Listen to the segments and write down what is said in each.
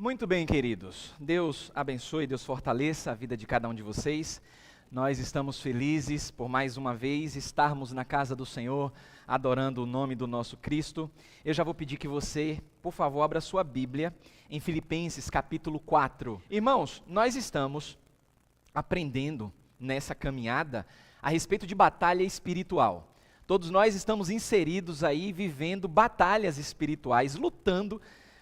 Muito bem, queridos. Deus abençoe, Deus fortaleça a vida de cada um de vocês. Nós estamos felizes por mais uma vez estarmos na casa do Senhor, adorando o nome do nosso Cristo. Eu já vou pedir que você, por favor, abra sua Bíblia em Filipenses capítulo 4. Irmãos, nós estamos aprendendo nessa caminhada a respeito de batalha espiritual. Todos nós estamos inseridos aí, vivendo batalhas espirituais, lutando,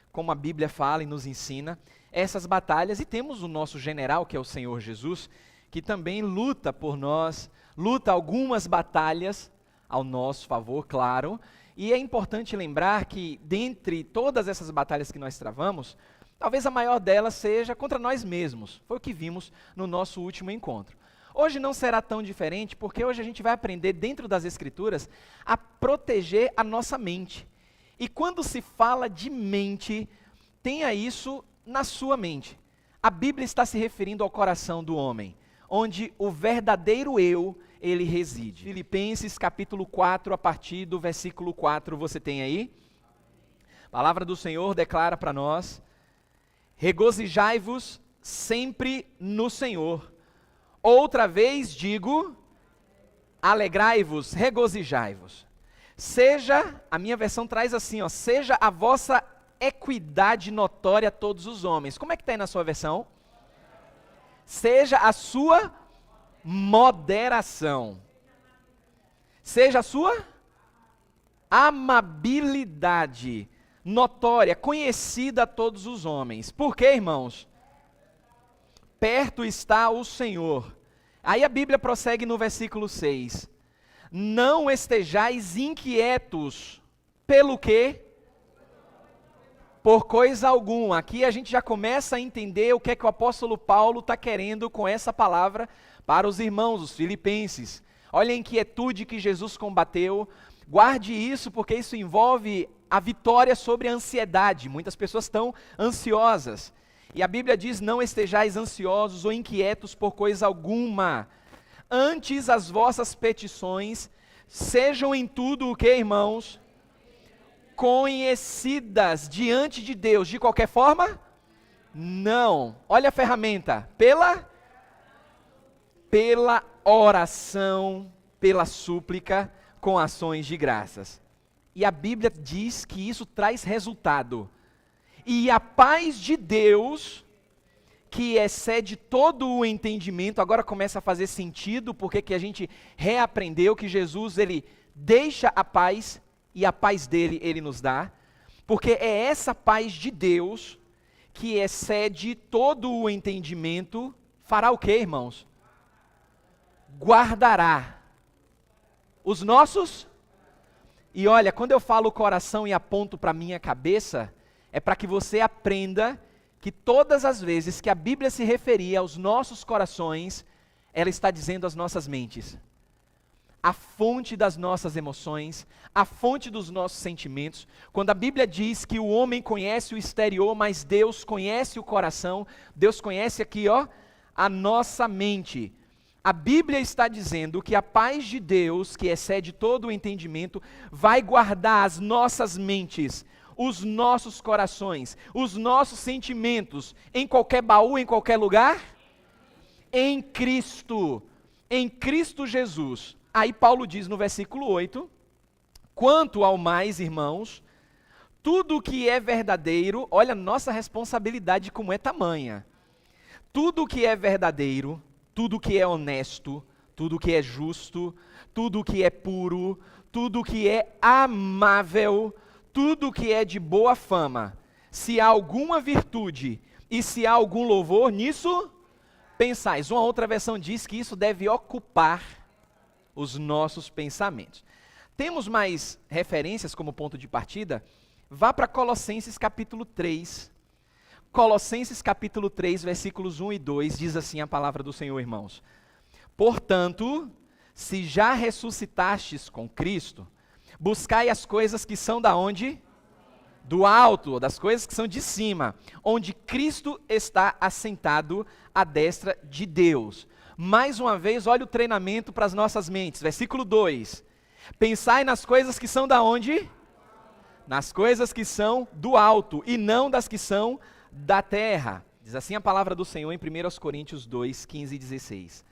como a Bíblia fala e nos ensina, essas batalhas, e temos o nosso general, que é o Senhor Jesus, que também luta por nós, luta algumas batalhas ao nosso favor, claro, e é importante lembrar que, dentre todas essas batalhas que nós travamos, talvez a maior delas seja contra nós mesmos, foi o que vimos no nosso último encontro. Hoje não será tão diferente, porque hoje a gente vai aprender dentro das Escrituras a proteger a nossa mente. E quando se fala de mente, tenha isso na sua mente. A Bíblia está se referindo ao coração do homem, onde o verdadeiro eu, ele reside. Filipenses capítulo 4, a partir do versículo 4, você tem aí? A palavra do Senhor declara para nós: regozijai-vos sempre no Senhor. Outra vez digo, alegrai-vos, regozijai-vos. Seja, a minha versão traz assim, ó, seja a vossa equidade notória a todos os homens. Como é que está aí na sua versão? Seja a sua moderação. Seja a sua amabilidade notória, conhecida a todos os homens. Por quê, irmãos? Perto está o Senhor. Aí a Bíblia prossegue no versículo 6. Não estejais inquietos, pelo quê? Por coisa alguma. Aqui a gente já começa a entender o que é que o apóstolo Paulo está querendo com essa palavra para os irmãos, os filipenses. Olha a inquietude que Jesus combateu. Guarde isso, porque isso envolve a vitória sobre a ansiedade. Muitas pessoas estão ansiosas. E a Bíblia diz, não estejais ansiosos ou inquietos por coisa alguma. Antes as vossas petições sejam em tudo o que, irmãos? Conhecidas diante de Deus. De qualquer forma? Não. Olha a ferramenta. Pela oração, pela súplica, com ações de graças. E a Bíblia diz que isso traz resultado. E a paz de Deus, que excede todo o entendimento, agora começa a fazer sentido, porque que a gente reaprendeu que Jesus, ele deixa a paz, e a paz dele, ele nos dá, porque é essa paz de Deus, que excede todo o entendimento, fará o quê, irmãos? Guardará os nossos, e olha, quando eu falo coração e aponto para a minha cabeça, é para que você aprenda que todas as vezes que a Bíblia se referia aos nossos corações, ela está dizendo às nossas mentes. A fonte das nossas emoções, a fonte dos nossos sentimentos. Quando a Bíblia diz que o homem conhece o exterior, mas Deus conhece o coração, Deus conhece aqui, ó, a nossa mente. A Bíblia está dizendo que a paz de Deus, que excede todo o entendimento, vai guardar as nossas mentes, os nossos corações, os nossos sentimentos, em qualquer baú, em qualquer lugar? Em Cristo Jesus. Aí Paulo diz no versículo 8, quanto ao mais, irmãos, tudo que é verdadeiro, olha a nossa responsabilidade como é tamanha, tudo que é verdadeiro, tudo que é honesto, tudo que é justo, tudo que é puro, tudo que é amável, tudo que é de boa fama, se há alguma virtude e se há algum louvor, nisso pensais. Uma outra versão diz que isso deve ocupar os nossos pensamentos. Temos mais referências como ponto de partida? Vá para Colossenses capítulo 3. Colossenses capítulo 3, versículos 1 e 2, diz assim a palavra do Senhor, irmãos. Portanto, se já ressuscitastes com Cristo, buscai as coisas que são da onde? Do alto, das coisas que são de cima, onde Cristo está assentado à destra de Deus. Mais uma vez, olha o treinamento para as nossas mentes. Versículo 2. Pensai nas coisas que são da onde? Nas coisas que são do alto, e não das que são da terra. Diz assim a palavra do Senhor em 1 Coríntios 2, 15 e 16.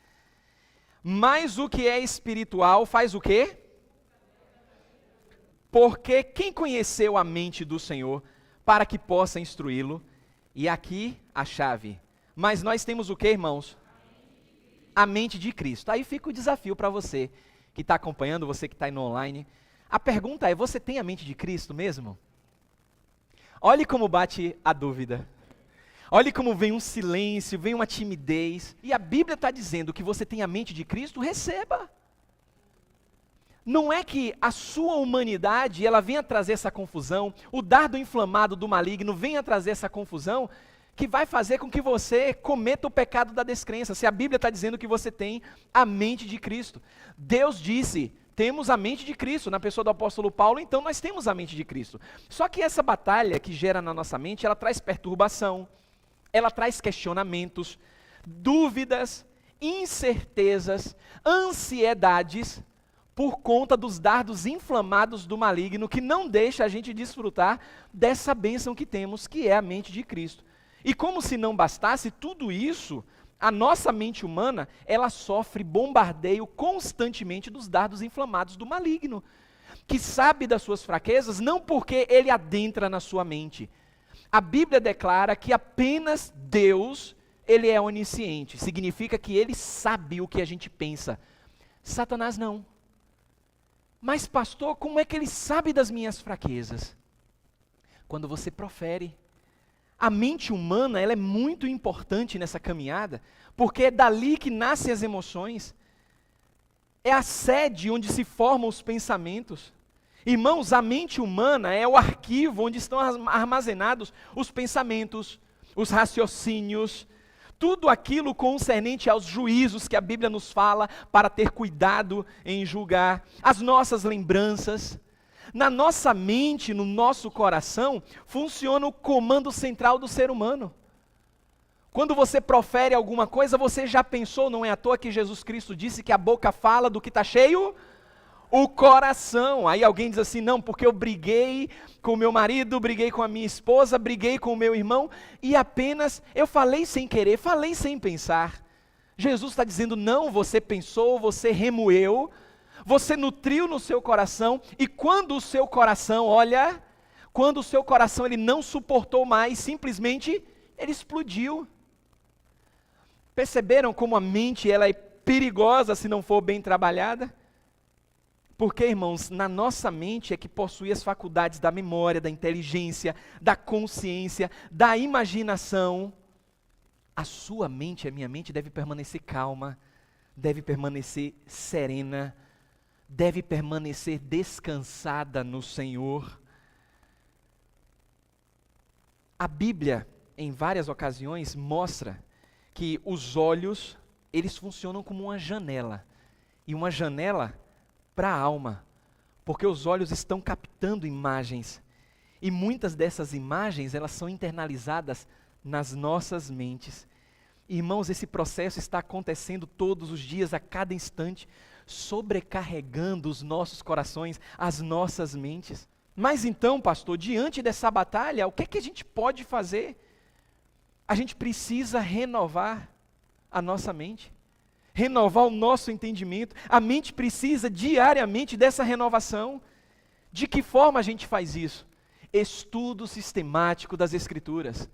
Mas o que é espiritual faz o quê? Porque quem conheceu a mente do Senhor para que possa instruí-lo? E aqui a chave. Mas nós temos o quê, irmãos? A mente de Cristo. Aí fica o desafio para você que está acompanhando, você que está aí no online. A pergunta é, você tem a mente de Cristo mesmo? Olhe como bate a dúvida. Olhe como vem um silêncio, vem uma timidez. E a Bíblia está dizendo que você tem a mente de Cristo, receba. Não é que a sua humanidade, ela venha trazer essa confusão, o dardo inflamado do maligno venha trazer essa confusão, que vai fazer com que você cometa o pecado da descrença. Se a Bíblia está dizendo que você tem a mente de Cristo. Deus disse, temos a mente de Cristo, na pessoa do apóstolo Paulo, então nós temos a mente de Cristo. Só que essa batalha que gera na nossa mente, ela traz perturbação, ela traz questionamentos, dúvidas, incertezas, ansiedades, por conta dos dardos inflamados do maligno, que não deixa a gente desfrutar dessa bênção que temos, que é a mente de Cristo. E como se não bastasse tudo isso, a nossa mente humana, ela sofre bombardeio constantemente dos dardos inflamados do maligno, que sabe das suas fraquezas, não porque ele adentra na sua mente. A Bíblia declara que apenas Deus, ele é onisciente, significa que ele sabe o que a gente pensa. Satanás não. Mas pastor, como é que ele sabe das minhas fraquezas? Quando você profere. A mente humana, ela é muito importante nessa caminhada, porque é dali que nascem as emoções. É a sede onde se formam os pensamentos. Irmãos, a mente humana é o arquivo onde estão armazenados os pensamentos, os raciocínios, tudo aquilo concernente aos juízos que a Bíblia nos fala para ter cuidado em julgar, as nossas lembranças. Na nossa mente, no nosso coração, funciona o comando central do ser humano. Quando você profere alguma coisa, você já pensou, não é à toa que Jesus Cristo disse que a boca fala do que está cheio? O coração. Aí alguém diz assim, não, porque eu briguei com o meu marido, briguei com a minha esposa, briguei com o meu irmão, e apenas eu falei sem querer, falei sem pensar. Jesus está dizendo, não, você pensou, você remoeu, você nutriu no seu coração, e quando o seu coração, olha, quando o seu coração ele não suportou mais, simplesmente ele explodiu. Perceberam como a mente ela é perigosa se não for bem trabalhada? Porque, irmãos, na nossa mente é que possui as faculdades da memória, da inteligência, da consciência, da imaginação. A sua mente, a minha mente, deve permanecer calma, deve permanecer serena, deve permanecer descansada no Senhor. A Bíblia, em várias ocasiões, mostra que os olhos, eles funcionam como uma janela. E uma janela para a alma, porque os olhos estão captando imagens, e muitas dessas imagens, elas são internalizadas nas nossas mentes. Irmãos, esse processo está acontecendo todos os dias, a cada instante, sobrecarregando os nossos corações, as nossas mentes. Mas então, pastor, diante dessa batalha, o que é que a gente pode fazer? A gente precisa renovar a nossa mente. Renovar o nosso entendimento, a mente precisa diariamente dessa renovação. De que forma a gente faz isso? Estudo sistemático das Escrituras.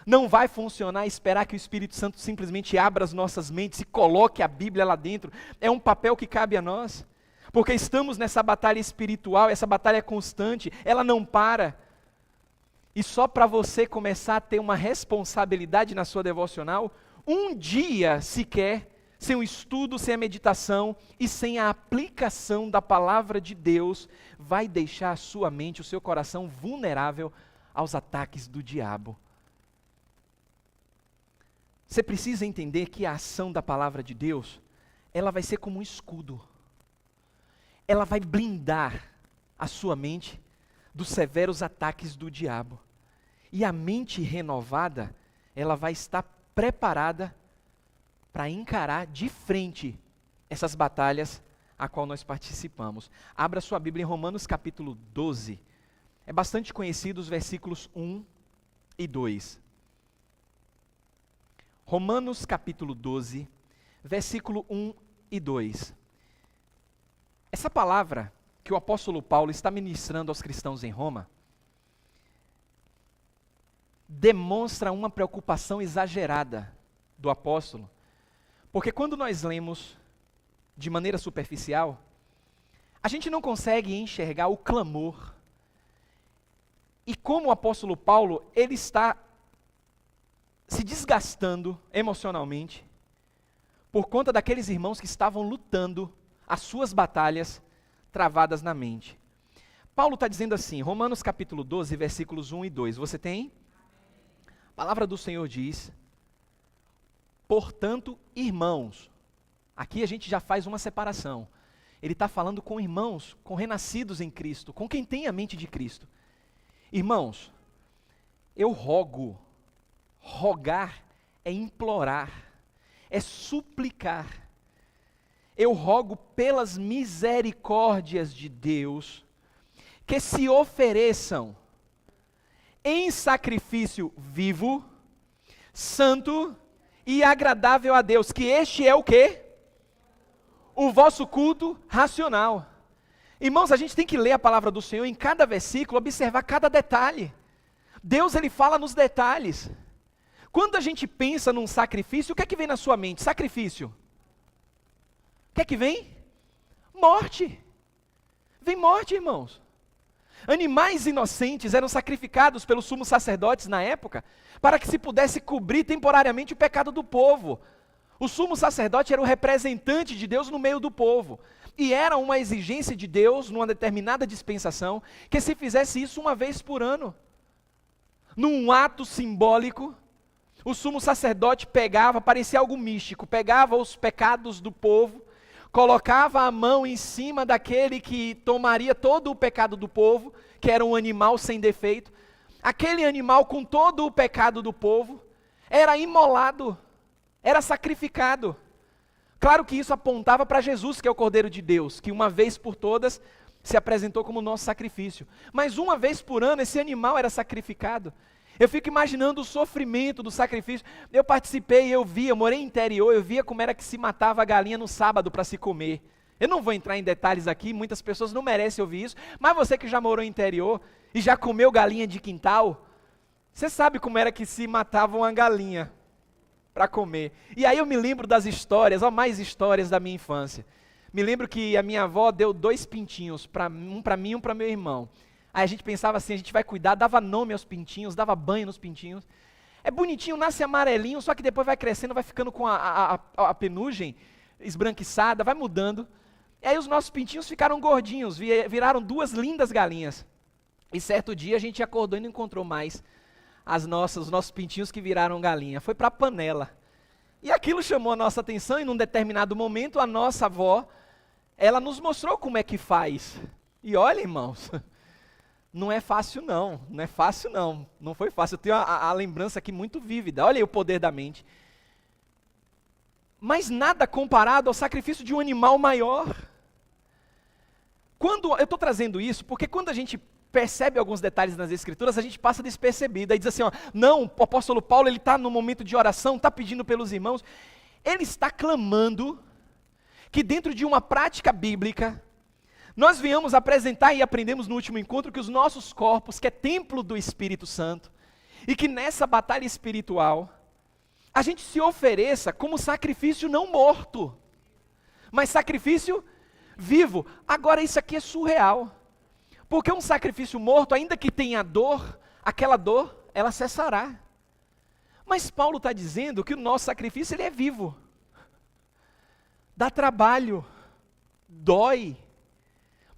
Não vai funcionar esperar que o Espírito Santo simplesmente abra as nossas mentes e coloque a Bíblia lá dentro. É um papel que cabe a nós, porque estamos nessa batalha espiritual, essa batalha é constante, ela não para. E só para você começar a ter uma responsabilidade na sua devocional, um dia sequer, sem o estudo, sem a meditação e sem a aplicação da palavra de Deus, vai deixar a sua mente, o seu coração vulnerável aos ataques do diabo. Você precisa entender que a ação da palavra de Deus, ela vai ser como um escudo. Ela vai blindar a sua mente dos severos ataques do diabo. E a mente renovada, ela vai estar preparada para encarar de frente essas batalhas a qual nós participamos. Abra sua Bíblia em Romanos capítulo 12. É bastante conhecido os versículos 1 e 2. Romanos capítulo 12, versículo 1 e 2. Essa palavra que o apóstolo Paulo está ministrando aos cristãos em Roma demonstra uma preocupação exagerada do apóstolo, porque quando nós lemos de maneira superficial, a gente não consegue enxergar o clamor e como o apóstolo Paulo, ele está se desgastando emocionalmente por conta daqueles irmãos que estavam lutando as suas batalhas travadas na mente. Paulo está dizendo assim, Romanos capítulo 12, versículos 1 e 2, você tem? A palavra do Senhor diz, portanto, irmãos, aqui a gente já faz uma separação, ele está falando com irmãos, com renascidos em Cristo, com quem tem a mente de Cristo. Irmãos, eu rogo, rogar é implorar, é suplicar. Eu rogo pelas misericórdias de Deus, que se ofereçam em sacrifício vivo, santo e agradável a Deus, que este é o quê? O vosso culto racional. Irmãos, a gente tem que ler a palavra do Senhor em cada versículo, observar cada detalhe. Deus, ele fala nos detalhes. Quando a gente pensa num sacrifício, o que é que vem na sua mente? Sacrifício. O que é que vem? Morte. Vem morte, irmãos. Animais inocentes eram sacrificados pelos sumos sacerdotes na época, para que se pudesse cobrir temporariamente o pecado do povo. O sumo sacerdote era o representante de Deus no meio do povo. E era uma exigência de Deus, numa determinada dispensação, que se fizesse isso uma vez por ano. Num ato simbólico, o sumo sacerdote pegava, parecia algo místico, pegava os pecados do povo, colocava a mão em cima daquele que tomaria todo o pecado do povo, que era um animal sem defeito. Aquele animal com todo o pecado do povo era imolado, era sacrificado. Claro que isso apontava para Jesus, que é o Cordeiro de Deus, que uma vez por todas se apresentou como nosso sacrifício. Mas uma vez por ano esse animal era sacrificado. Eu fico imaginando o sofrimento do sacrifício. Eu participei, eu morei no interior, eu via como era que se matava a galinha no sábado para se comer. Eu não vou entrar em detalhes aqui, muitas pessoas não merecem ouvir isso, mas você que já morou no interior e já comeu galinha de quintal, você sabe como era que se matava uma galinha para comer. E aí eu me lembro das histórias, mais histórias da minha infância. Me lembro que a minha avó deu 2 pintinhos, um para mim e um para meu irmão. Aí a gente pensava assim, a gente vai cuidar, dava nome aos pintinhos, dava banho nos pintinhos. É bonitinho, nasce amarelinho, só que depois vai crescendo, vai ficando com a penugem esbranquiçada, vai mudando. E aí os nossos pintinhos ficaram gordinhos, viraram 2 lindas galinhas. E certo dia a gente acordou e não encontrou mais os nossos pintinhos que viraram galinha. Foi para a panela. E aquilo chamou a nossa atenção e num determinado momento a nossa avó, ela nos mostrou como é que faz. E olha, irmãos, não é fácil não, não foi fácil. Eu tenho a lembrança aqui muito vívida, olha aí o poder da mente. Mas nada comparado ao sacrifício de um animal maior. Eu estou trazendo isso porque quando a gente percebe alguns detalhes nas Escrituras, a gente passa despercebido, aí diz assim, não, o apóstolo Paulo ele está no momento de oração, está pedindo pelos irmãos, ele está clamando que dentro de uma prática bíblica, nós viemos apresentar e aprendemos no último encontro que os nossos corpos, que é templo do Espírito Santo, e que nessa batalha espiritual, a gente se ofereça como sacrifício não morto, mas sacrifício vivo. Agora isso aqui é surreal, porque um sacrifício morto, ainda que tenha dor, aquela dor, ela cessará. Mas Paulo está dizendo que o nosso sacrifício ele é vivo, dá trabalho, dói,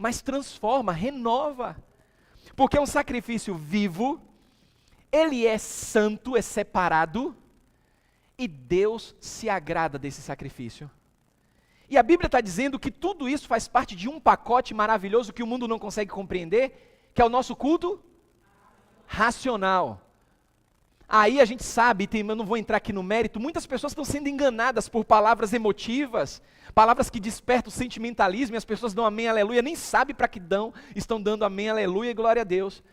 mas transforma, renova, porque é um sacrifício vivo, ele é santo, é separado, e Deus se agrada desse sacrifício. E a Bíblia está dizendo que tudo isso faz parte de um pacote maravilhoso que o mundo não consegue compreender, que é o nosso culto racional. Aí a gente sabe, eu não vou entrar aqui no mérito, muitas pessoas estão sendo enganadas por palavras emotivas, palavras que despertam o sentimentalismo, e as pessoas dão amém, aleluia, nem sabem para que estão dando amém, aleluia e glória a Deus.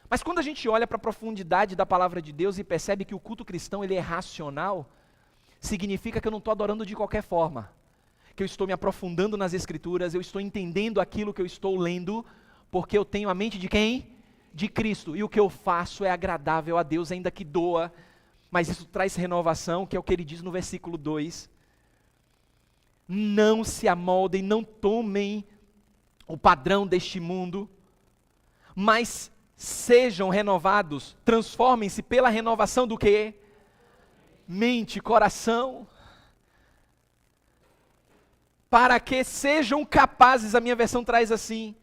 Mas quando a gente olha para a profundidade da palavra de Deus e percebe que o culto cristão ele é racional, significa que eu não estou adorando de qualquer forma, que eu estou me aprofundando nas Escrituras, eu estou entendendo aquilo que eu estou lendo, porque eu tenho a mente de quem? De Cristo, e o que eu faço é agradável a Deus, ainda que doa, mas isso traz renovação, que é o que ele diz no versículo 2. Não se amoldem, não tomem o padrão deste mundo, mas sejam renovados, transformem-se pela renovação do quê? Mente, coração, para que sejam capazes, a minha versão traz assim,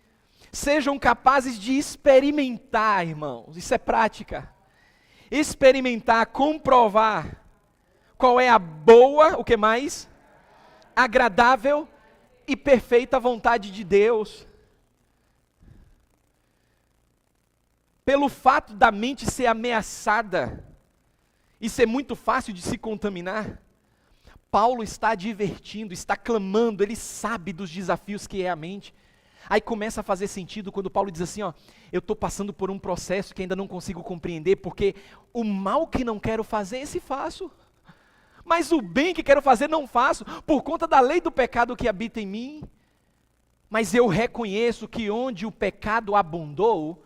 sejam capazes de experimentar, irmãos, isso é prática, experimentar, comprovar, qual é a boa, o que mais? Agradável e perfeita vontade de Deus. Pelo fato da mente ser ameaçada e ser muito fácil de se contaminar, Paulo está advertindo, está clamando, ele sabe dos desafios que é a mente. Aí começa a fazer sentido quando Paulo diz assim, ó, eu estou passando por um processo que ainda não consigo compreender, porque o mal que não quero fazer, esse faço. Mas o bem que quero fazer não faço, por conta da lei do pecado que habita em mim. Mas eu reconheço que onde o pecado abundou,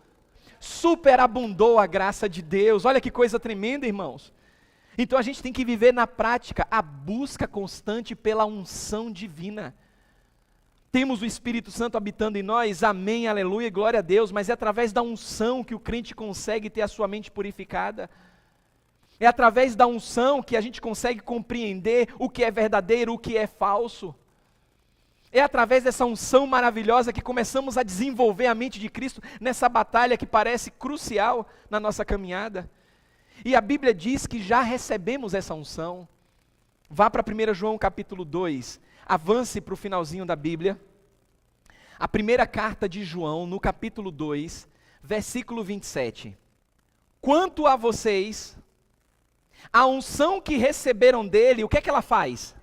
superabundou a graça de Deus. Olha que coisa tremenda, irmãos. Então a gente tem que viver na prática a busca constante pela unção divina. Temos o Espírito Santo habitando em nós, amém, aleluia, glória a Deus, mas é através da unção que o crente consegue ter a sua mente purificada. É através da unção que a gente consegue compreender o que é verdadeiro, o que é falso. É através dessa unção maravilhosa que começamos a desenvolver a mente de Cristo nessa batalha que parece crucial na nossa caminhada. E a Bíblia diz que já recebemos essa unção. Vá para 1 João capítulo 2, avance para o finalzinho da Bíblia. A primeira carta de João, no capítulo 2, versículo 27. Quanto a vocês, a unção que receberam dele, o que é que ela faz?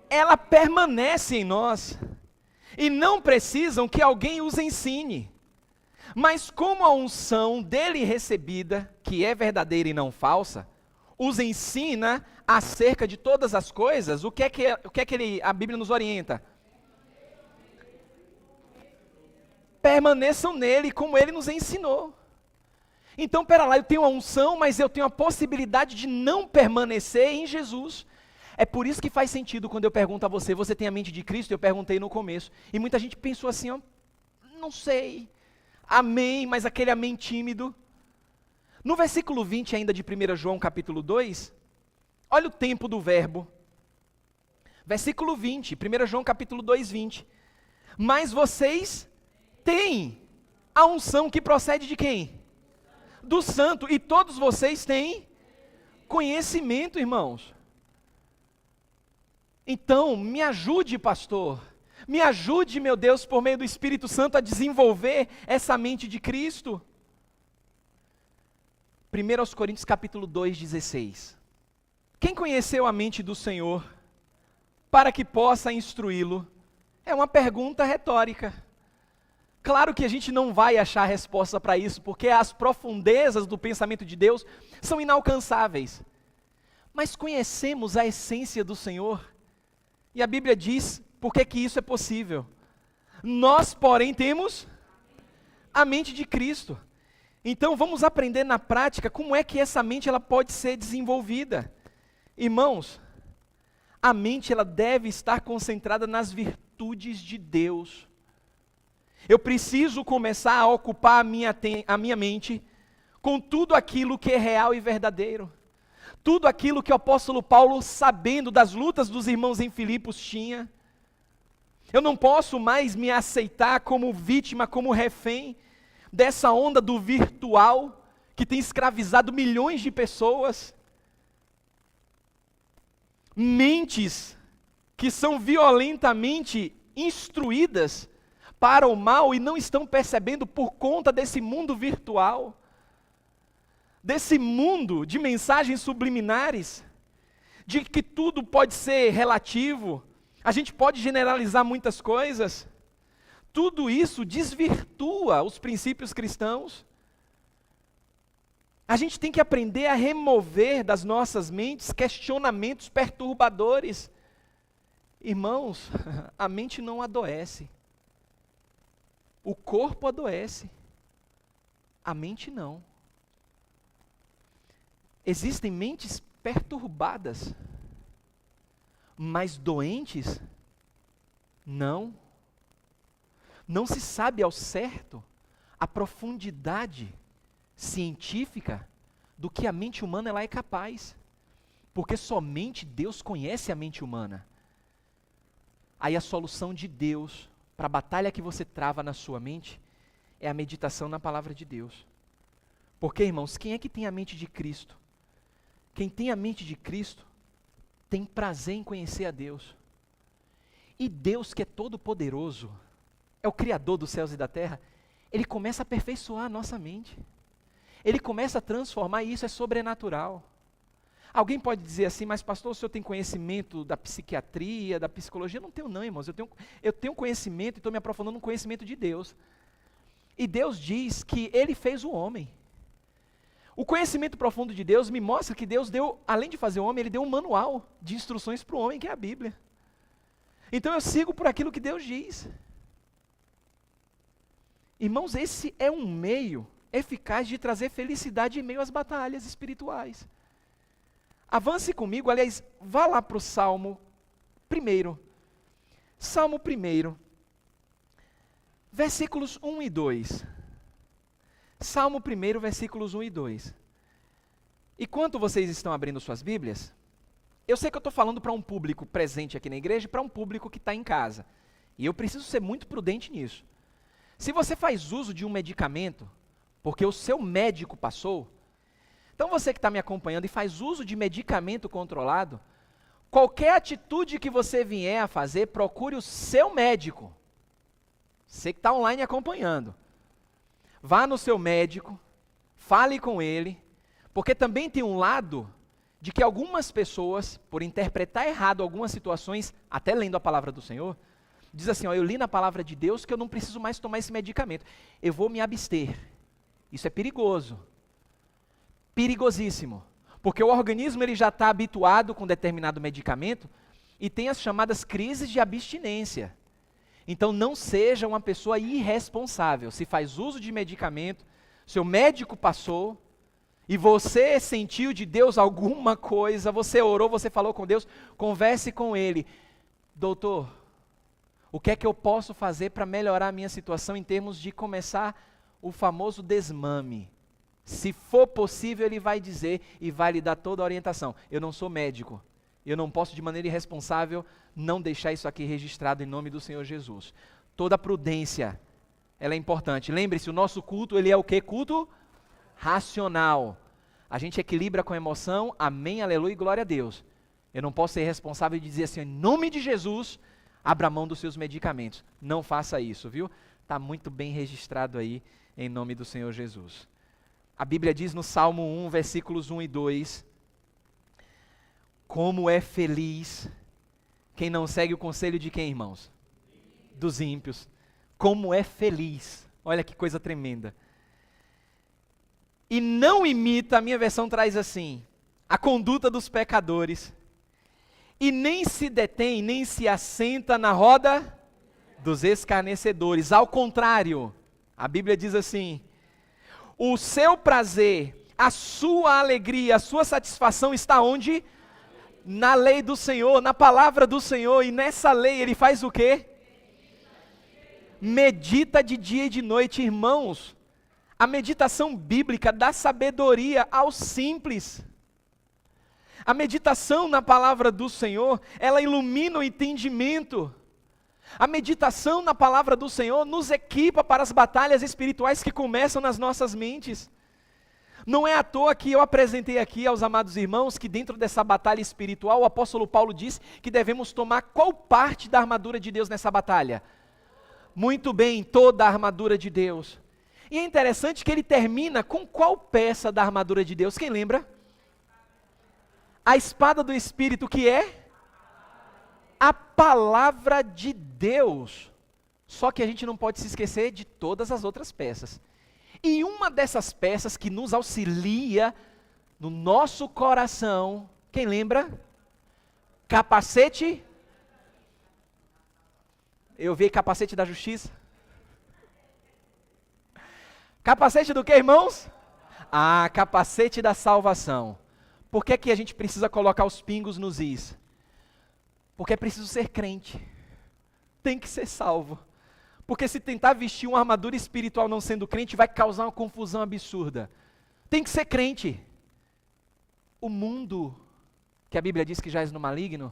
Ela permanece em nós, e não precisam que alguém os ensine. Mas como a unção dele recebida, que é verdadeira e não falsa, os ensina acerca de todas as coisas, o que é que a Bíblia nos orienta? Permaneçam nele, como ele nos ensinou. Então, pera lá, eu tenho a unção, mas eu tenho a possibilidade de não permanecer em Jesus. É por isso que faz sentido quando eu pergunto a você, você tem a mente de Cristo? Eu perguntei no começo. E muita gente pensou assim, ó, não sei, amém, mas aquele amém tímido. No versículo 20 ainda de 1 João capítulo 2, olha o tempo do verbo. Versículo 20, 1 João capítulo 2, 20. Mas vocês têm a unção que procede de quem? Do Santo. E todos vocês têm conhecimento, irmãos. Então, me ajude, pastor, me ajude, meu Deus, por meio do Espírito Santo a desenvolver essa mente de Cristo. 1 Coríntios capítulo 2, 16. Quem conheceu a mente do Senhor para que possa instruí-lo? É uma pergunta retórica. Claro que a gente não vai achar a resposta para isso, porque as profundezas do pensamento de Deus são inalcançáveis. Mas conhecemos a essência do Senhor. E a Bíblia diz por que isso é possível. Nós, porém, temos a mente de Cristo. Então vamos aprender na prática como é que essa mente ela pode ser desenvolvida. Irmãos, a mente ela deve estar concentrada nas virtudes de Deus. Eu preciso começar a ocupar a minha mente com tudo aquilo que é real e verdadeiro. Tudo aquilo que o apóstolo Paulo, sabendo das lutas dos irmãos em Filipos, tinha. Eu não posso mais me aceitar como vítima, como refém dessa onda do virtual que tem escravizado milhões de pessoas. Mentes que são violentamente instruídas para o mal e não estão percebendo por conta desse mundo virtual, desse mundo de mensagens subliminares, de que tudo pode ser relativo, a gente pode generalizar muitas coisas. Tudo isso desvirtua os princípios cristãos. A gente tem que aprender a remover das nossas mentes questionamentos perturbadores. Irmãos, a mente não adoece. O corpo adoece. A mente não. Existem mentes perturbadas, mas doentes? Não. Não se sabe ao certo a profundidade científica do que a mente humana ela é capaz. Porque somente Deus conhece a mente humana. Aí a solução de Deus para a batalha que você trava na sua mente é a meditação na palavra de Deus. Porque, irmãos, quem é que tem a mente de Cristo? Quem tem a mente de Cristo tem prazer em conhecer a Deus. E Deus, que é todo poderoso, é o Criador dos céus e da terra, Ele começa a aperfeiçoar a nossa mente. Ele começa a transformar, e isso é sobrenatural. Alguém pode dizer assim, mas pastor, o senhor tem conhecimento da psiquiatria, da psicologia? Não tenho não, irmãos, eu tenho conhecimento e estou me aprofundando no conhecimento de Deus. E Deus diz que Ele fez o homem. O conhecimento profundo de Deus me mostra que Deus deu, além de fazer o homem, Ele deu um manual de instruções para o homem, que é a Bíblia. Então eu sigo por aquilo que Deus diz. Irmãos, esse é um meio eficaz de trazer felicidade em meio às batalhas espirituais. Avance comigo, aliás, vá lá para o Salmo 1. Salmo 1, versículos 1 e 2. Salmo 1, versículos 1 e 2. Enquanto vocês estão abrindo suas Bíblias, eu sei que eu estou falando para um público presente aqui na igreja e para um público que está em casa. E eu preciso ser muito prudente nisso. Se você faz uso de um medicamento, porque o seu médico passou, então você que está me acompanhando e faz uso de medicamento controlado, qualquer atitude que você vier a fazer, procure o seu médico. Você que está online acompanhando. Vá no seu médico, fale com ele, porque também tem um lado de que algumas pessoas, por interpretar errado algumas situações, até lendo a palavra do Senhor, diz assim, ó, eu li na palavra de Deus que eu não preciso mais tomar esse medicamento, eu vou me abster. Isso é perigoso. Perigosíssimo, porque o organismo ele já está habituado com determinado medicamento e tem as chamadas crises de abstinência. Então não seja uma pessoa irresponsável. Se faz uso de medicamento, seu médico passou e você sentiu de Deus alguma coisa, você orou, você falou com Deus, converse com Ele. Doutor, o que é que eu posso fazer para melhorar a minha situação em termos de começar o famoso desmame? Se for possível, ele vai dizer e vai lhe dar toda a orientação. Eu não sou médico, eu não posso de maneira irresponsável não deixar isso aqui registrado em nome do Senhor Jesus. Toda prudência, ela é importante. Lembre-se, o nosso culto, ele é o quê? Culto racional. A gente equilibra com a emoção, amém, aleluia e glória a Deus. Eu não posso ser responsável de dizer assim, em nome de Jesus, abra mão dos seus medicamentos. Não faça isso, viu? Está muito bem registrado aí, em nome do Senhor Jesus. A Bíblia diz no Salmo 1, versículos 1 e 2, como é feliz quem não segue o conselho de quem, irmãos? Dos ímpios. Como é feliz. Olha que coisa tremenda. E não imita, a minha versão traz assim, a conduta dos pecadores. E nem se detém, nem se assenta na roda dos escarnecedores. Ao contrário, a Bíblia diz assim, o seu prazer, a sua alegria, a sua satisfação está onde? Na lei do Senhor, na palavra do Senhor, e nessa lei ele faz o quê? Medita de dia e de noite, irmãos. A meditação bíblica dá sabedoria aos simples. A meditação na palavra do Senhor, ela ilumina o entendimento. A meditação na palavra do Senhor nos equipa para as batalhas espirituais que começam nas nossas mentes. Não é à toa que eu apresentei aqui aos amados irmãos que dentro dessa batalha espiritual, o apóstolo Paulo diz que devemos tomar qual parte da armadura de Deus nessa batalha? Muito bem, toda a armadura de Deus. E é interessante que ele termina com qual peça da armadura de Deus? Quem lembra? A espada do Espírito, que é a palavra de Deus. Só que a gente não pode se esquecer de todas as outras peças. E uma dessas peças que nos auxilia no nosso coração, quem lembra? Capacete. Eu vi capacete da justiça. Capacete do que, irmãos? Ah, capacete da salvação. Por que que a gente precisa colocar os pingos nos is? Porque é preciso ser crente. Tem que ser salvo. Porque se tentar vestir uma armadura espiritual não sendo crente, vai causar uma confusão absurda. Tem que ser crente. O mundo, que a Bíblia diz que jaz no maligno,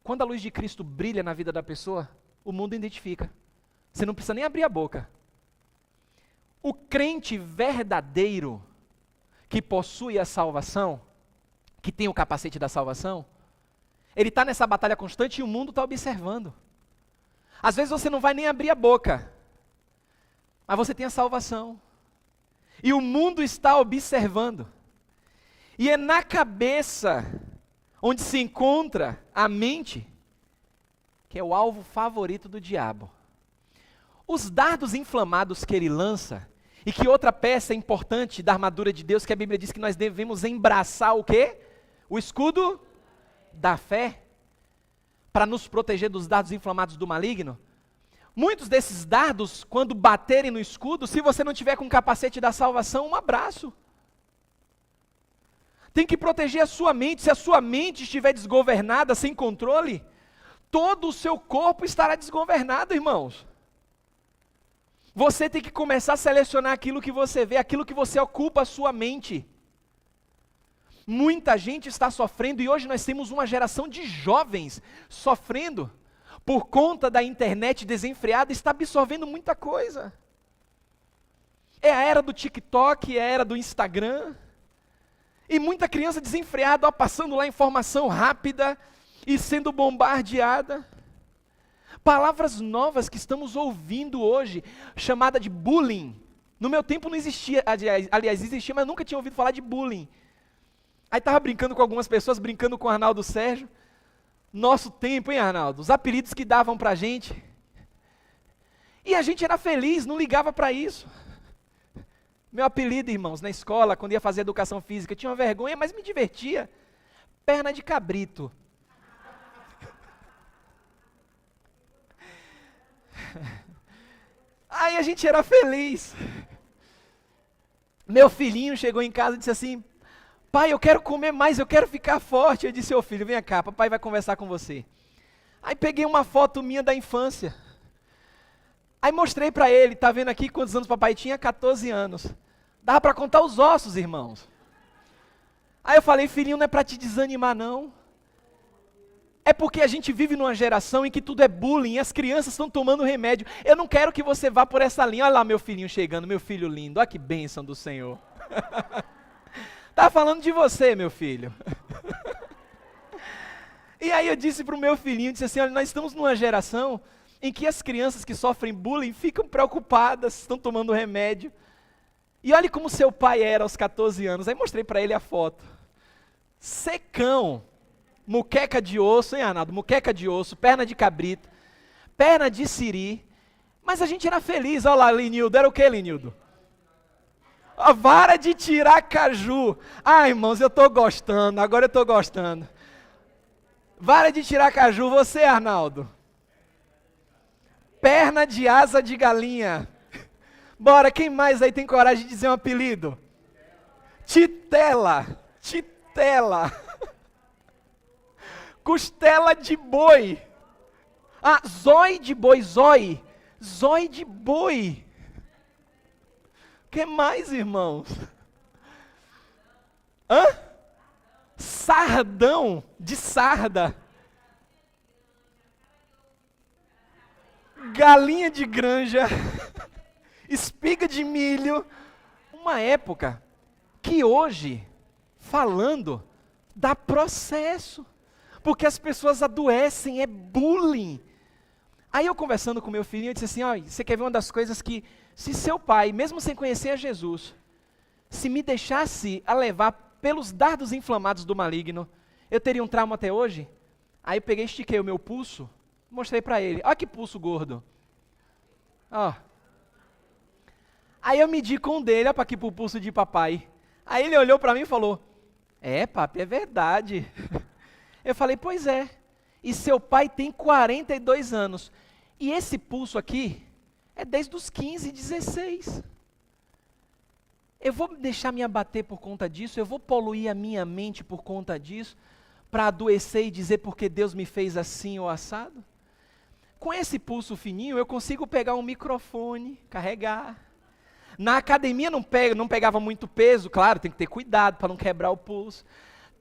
quando a luz de Cristo brilha na vida da pessoa, o mundo identifica. Você não precisa nem abrir a boca. O crente verdadeiro, que possui a salvação, que tem o capacete da salvação, ele está nessa batalha constante e o mundo está observando. Às vezes você não vai nem abrir a boca, mas você tem a salvação. E o mundo está observando. E é na cabeça onde se encontra a mente, que é o alvo favorito do diabo. Os dardos inflamados que ele lança, e que outra peça importante da armadura de Deus, que a Bíblia diz que nós devemos embraçar o quê? O escudo da fé, para nos proteger dos dardos inflamados do maligno. Muitos desses dardos, quando baterem no escudo, se você não tiver com o capacete da salvação, um abraço. Tem que proteger a sua mente. Se a sua mente estiver desgovernada, sem controle, todo o seu corpo estará desgovernado, irmãos. Você tem que começar a selecionar aquilo que você vê, aquilo que você ocupa a sua mente. Muita gente está sofrendo e hoje nós temos uma geração de jovens sofrendo por conta da internet desenfreada, está absorvendo muita coisa. É a era do TikTok, é a era do Instagram. E muita criança desenfreada, ó, passando lá informação rápida e sendo bombardeada. Palavras novas que estamos ouvindo hoje, chamada de bullying. No meu tempo não existia, aliás, existia, mas nunca tinha ouvido falar de bullying. Aí estava brincando com algumas pessoas, brincando com o Arnaldo Sérgio. Nosso tempo, hein, Arnaldo? Os apelidos que davam pra gente. E a gente era feliz, não ligava para isso. Meu apelido, irmãos, na escola, quando ia fazer educação física, tinha uma vergonha, mas me divertia. Perna de cabrito. Aí a gente era feliz. Meu filhinho chegou em casa e disse assim: pai, eu quero comer mais, eu quero ficar forte. Eu disse: ô filho, vem cá, papai vai conversar com você. Aí peguei uma foto minha da infância. Aí mostrei para ele, tá vendo aqui quantos anos papai tinha? 14 anos. Dava para contar os ossos, irmãos. Aí eu falei: filhinho, não é para te desanimar não. É porque a gente vive numa geração em que tudo é bullying, as crianças estão tomando remédio. Eu não quero que você vá por essa linha. Olha lá meu filhinho chegando, meu filho lindo, olha que bênção do Senhor. Tá falando de você, meu filho. E aí eu disse para o meu filhinho, disse assim: olha, nós estamos numa geração em que as crianças que sofrem bullying ficam preocupadas, estão tomando remédio. E olha como seu pai era aos 14 anos. Aí mostrei para ele a foto. Secão. Muqueca de osso, hein, Arnaldo? Muqueca de osso, perna de cabrito, perna de siri. Mas a gente era feliz. Olha lá, Linildo. Era o que, Linildo? A vara de tirar caju. Ah, irmãos, eu estou gostando. Agora eu estou gostando. Vara de tirar caju. Você, Arnaldo? Perna de asa de galinha. Bora, quem mais aí tem coragem de dizer um apelido? Titela. Titela. Costela de boi. Ah, zói de boi, zói. Zói de boi. O que mais, irmãos? Hã? Sardão de sarda. Galinha de granja. Espiga de milho. Uma época que hoje, falando, dá processo. Porque as pessoas adoecem, é bullying. Aí eu conversando com meu filhinho, eu disse assim: olha, você quer ver uma das coisas que, se seu pai, mesmo sem conhecer a Jesus, se me deixasse a levar pelos dardos inflamados do maligno, eu teria um trauma até hoje? Aí eu peguei, estiquei o meu pulso, mostrei para ele. Olha que pulso gordo. Ó. Aí eu medi com o dele, olha para aqui pro pulso de papai. Aí ele olhou para mim e falou, papi, é verdade. Eu falei, pois é. E seu pai tem 42 anos. E esse pulso aqui é desde os 15, 16. Eu vou deixar me abater por conta disso? Eu vou poluir a minha mente por conta disso? Para adoecer e dizer porque Deus me fez assim ou assado? Com esse pulso fininho, eu consigo pegar um microfone, carregar. Na academia não pegava muito peso, claro, tem que ter cuidado para não quebrar o pulso.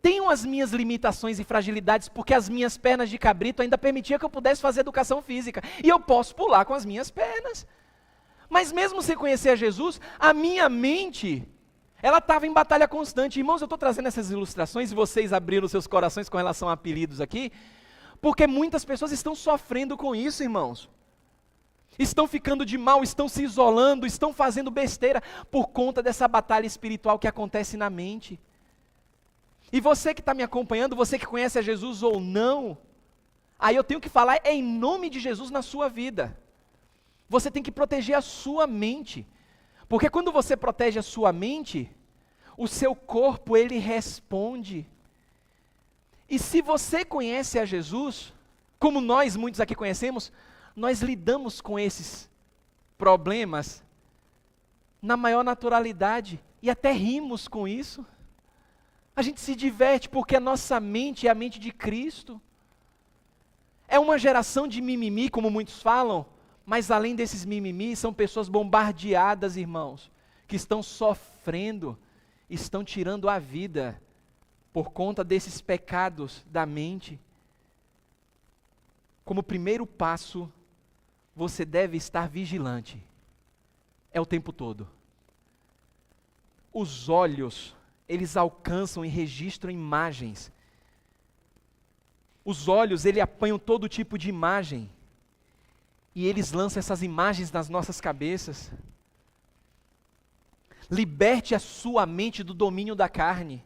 Tenho as minhas limitações e fragilidades, porque as minhas pernas de cabrito ainda permitiam que eu pudesse fazer educação física. E eu posso pular com as minhas pernas. Mas mesmo sem conhecer a Jesus, a minha mente, ela estava em batalha constante. Irmãos, eu estou trazendo essas ilustrações e vocês abriram seus corações com relação a apelidos aqui, porque muitas pessoas estão sofrendo com isso, irmãos. Estão ficando de mal, estão se isolando, estão fazendo besteira por conta dessa batalha espiritual que acontece na mente. E você que está me acompanhando, você que conhece a Jesus ou não, aí eu tenho que falar em nome de Jesus na sua vida. Você tem que proteger a sua mente. Porque quando você protege a sua mente, o seu corpo, ele responde. E se você conhece a Jesus, como nós muitos aqui conhecemos, nós lidamos com esses problemas na maior naturalidade e até rimos com isso. A gente se diverte porque a nossa mente é a mente de Cristo. É uma geração de mimimi, como muitos falam, mas além desses mimimi, são pessoas bombardeadas, irmãos, que estão sofrendo, estão tirando a vida por conta desses pecados da mente. Como primeiro passo, você deve estar vigilante. É o tempo todo. Os olhos, eles alcançam e registram imagens. Os olhos, eles apanham todo tipo de imagem. E eles lançam essas imagens nas nossas cabeças. Liberte a sua mente do domínio da carne.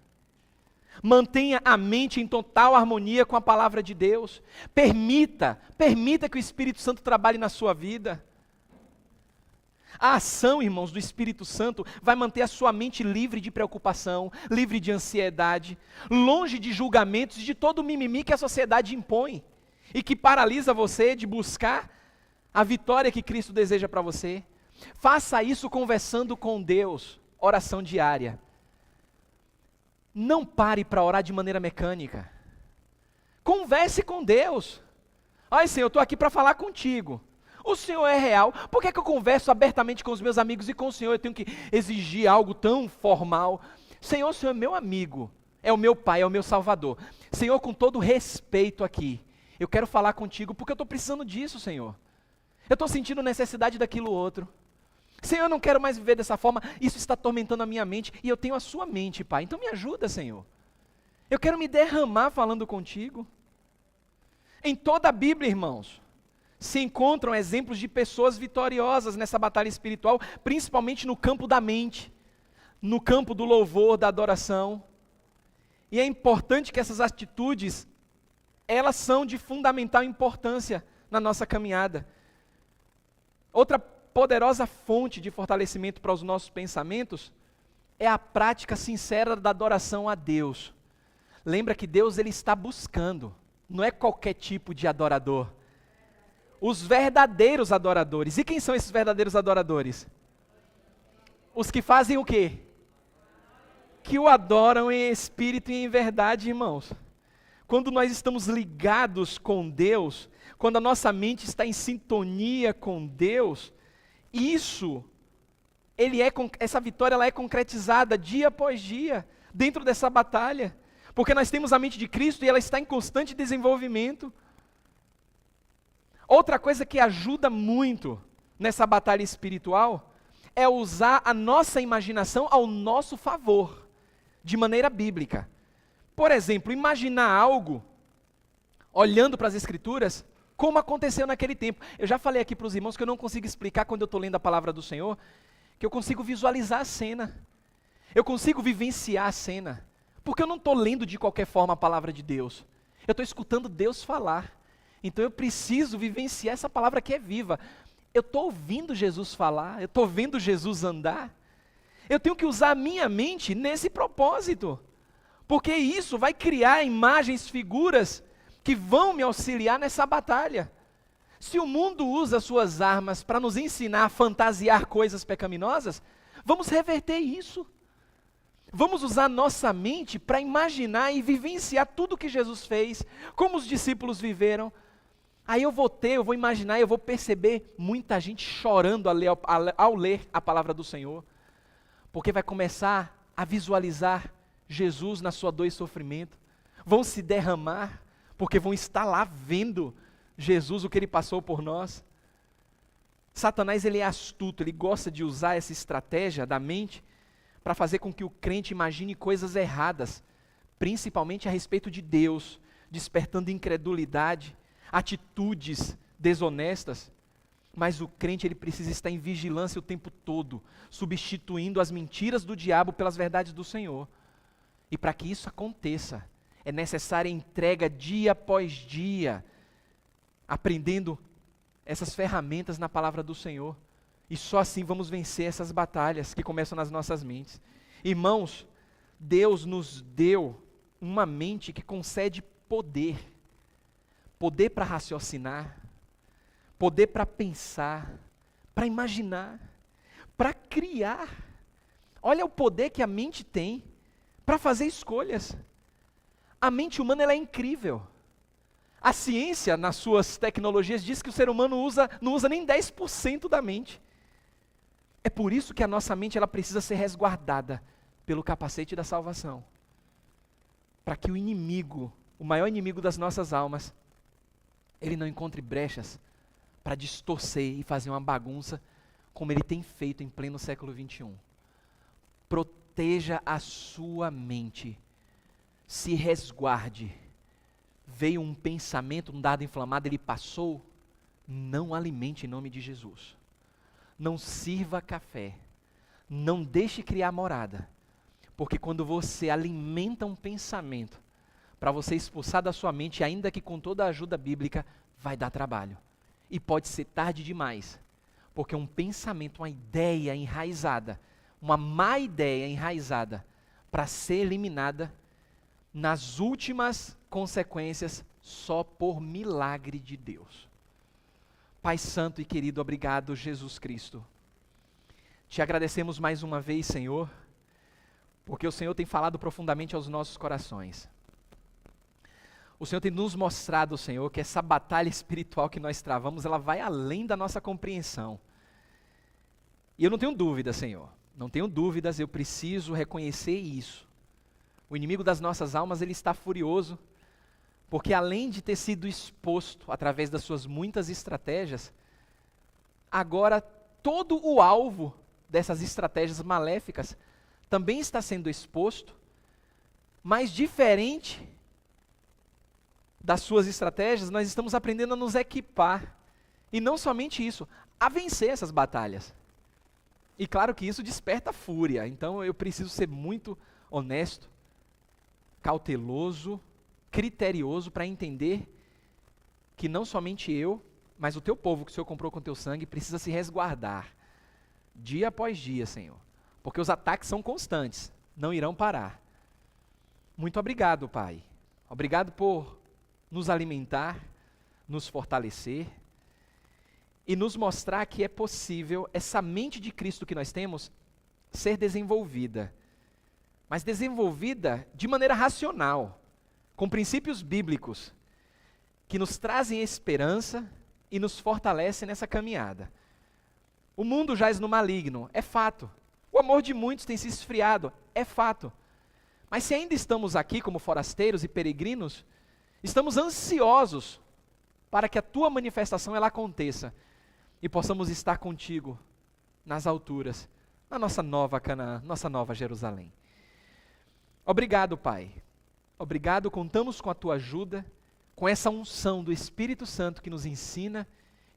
Mantenha a mente em total harmonia com a palavra de Deus. Permita que o Espírito Santo trabalhe na sua vida. A ação, irmãos, do Espírito Santo vai manter a sua mente livre de preocupação, livre de ansiedade, longe de julgamentos e de todo o mimimi que a sociedade impõe e que paralisa você de buscar a vitória que Cristo deseja para você. Faça isso conversando com Deus, oração diária. Não pare para orar de maneira mecânica. Converse com Deus. Ai, Senhor, eu estou aqui para falar contigo. O Senhor é real. Por que eu converso abertamente com os meus amigos e com o Senhor eu tenho que exigir algo tão formal? Senhor, o Senhor é meu amigo, é o meu Pai, é o meu Salvador. Senhor, com todo respeito aqui, eu quero falar contigo porque eu estou precisando disso, Senhor. Eu estou sentindo necessidade daquilo outro. Senhor, eu não quero mais viver dessa forma, isso está atormentando a minha mente e eu tenho a sua mente, Pai. Então me ajuda, Senhor. Eu quero me derramar falando contigo. Em toda a Bíblia, irmãos, se encontram exemplos de pessoas vitoriosas nessa batalha espiritual, principalmente no campo da mente, no campo do louvor, da adoração. E é importante que essas atitudes, elas são de fundamental importância na nossa caminhada. Outra poderosa fonte de fortalecimento para os nossos pensamentos é a prática sincera da adoração a Deus. Lembra que Deus, ele está buscando, não é qualquer tipo de adorador. Os verdadeiros adoradores. E quem são esses verdadeiros adoradores? Os que fazem o quê? Que o adoram em espírito e em verdade, irmãos. Quando nós estamos ligados com Deus, quando a nossa mente está em sintonia com Deus, essa vitória ela é concretizada dia após dia, dentro dessa batalha. Porque nós temos a mente de Cristo e ela está em constante desenvolvimento. Outra coisa que ajuda muito nessa batalha espiritual é usar a nossa imaginação ao nosso favor, de maneira bíblica. Por exemplo, imaginar algo, olhando para as Escrituras, como aconteceu naquele tempo. Eu já falei aqui para os irmãos que eu não consigo explicar quando eu estou lendo a palavra do Senhor, que eu consigo visualizar a cena. Eu consigo vivenciar a cena. Porque eu não estou lendo de qualquer forma a palavra de Deus. Eu estou escutando Deus falar. Então eu preciso vivenciar essa palavra que é viva. Eu estou ouvindo Jesus falar, eu estou vendo Jesus andar. Eu tenho que usar a minha mente nesse propósito, porque isso vai criar imagens, figuras que vão me auxiliar nessa batalha. Se o mundo usa suas armas para nos ensinar a fantasiar coisas pecaminosas, vamos reverter isso. Vamos usar nossa mente para imaginar e vivenciar tudo que Jesus fez, como os discípulos viveram. Aí eu vou imaginar, eu vou perceber muita gente chorando ao ler a palavra do Senhor, porque vai começar a visualizar Jesus na sua dor e sofrimento, vão se derramar, porque vão estar lá vendo Jesus, o que Ele passou por nós. Satanás, ele é astuto, ele gosta de usar essa estratégia da mente para fazer com que o crente imagine coisas erradas, principalmente a respeito de Deus, despertando incredulidade, atitudes desonestas. Mas o crente, ele precisa estar em vigilância o tempo todo, substituindo as mentiras do diabo pelas verdades do Senhor. E para que isso aconteça, é necessária entrega dia após dia, aprendendo essas ferramentas na palavra do Senhor. E só assim vamos vencer essas batalhas que começam nas nossas mentes. Irmãos, Deus nos deu uma mente que concede poder. Poder para raciocinar, poder para pensar, para imaginar, para criar. Olha o poder que a mente tem para fazer escolhas. A mente humana, ela é incrível. A ciência, nas suas tecnologias, diz que o ser humano não usa nem 10% da mente. É por isso que a nossa mente, ela precisa ser resguardada pelo capacete da salvação. Para que o inimigo, o maior inimigo das nossas almas, ele não encontre brechas para distorcer e fazer uma bagunça, como ele tem feito em pleno século XXI. Proteja a sua mente. Se resguarde. Veio um pensamento, um dado inflamado, ele passou. Não alimente em nome de Jesus. Não sirva café. Não deixe criar morada. Porque quando você alimenta um pensamento, para você expulsar da sua mente, ainda que com toda a ajuda bíblica, vai dar trabalho. E pode ser tarde demais. Porque um pensamento, uma ideia enraizada, uma má ideia enraizada, para ser eliminada, nas últimas consequências, só por milagre de Deus. Pai Santo e querido, obrigado, Jesus Cristo. Te agradecemos mais uma vez, Senhor, porque o Senhor tem falado profundamente aos nossos corações. O Senhor tem nos mostrado, Senhor, que essa batalha espiritual que nós travamos, ela vai além da nossa compreensão. E eu não tenho dúvida, Senhor, não tenho dúvidas, eu preciso reconhecer isso. O inimigo das nossas almas, ele está furioso, porque além de ter sido exposto através das suas muitas estratégias, agora todo o alvo dessas estratégias maléficas também está sendo exposto, mas diferente das suas estratégias, nós estamos aprendendo a nos equipar, e não somente isso, a vencer essas batalhas. E claro que isso desperta fúria, então eu preciso ser muito honesto, cauteloso, criterioso para entender que não somente eu, mas o teu povo que o Senhor comprou com teu sangue precisa se resguardar dia após dia, Senhor, porque os ataques são constantes, não irão parar. Muito obrigado, Pai. Obrigado por nos alimentar, nos fortalecer e nos mostrar que é possível essa mente de Cristo que nós temos ser desenvolvida, mas desenvolvida de maneira racional, com princípios bíblicos, que nos trazem esperança e nos fortalecem nessa caminhada. O mundo jaz no maligno, é fato. O amor de muitos tem se esfriado, é fato. Mas se ainda estamos aqui como forasteiros e peregrinos, estamos ansiosos para que a tua manifestação ela aconteça e possamos estar contigo nas alturas, na nossa nova Canaã, nossa nova Jerusalém. Obrigado, Pai. Obrigado, contamos com a tua ajuda, com essa unção do Espírito Santo que nos ensina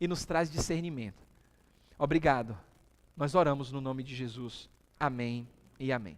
e nos traz discernimento. Obrigado. Nós oramos no nome de Jesus. Amém e amém.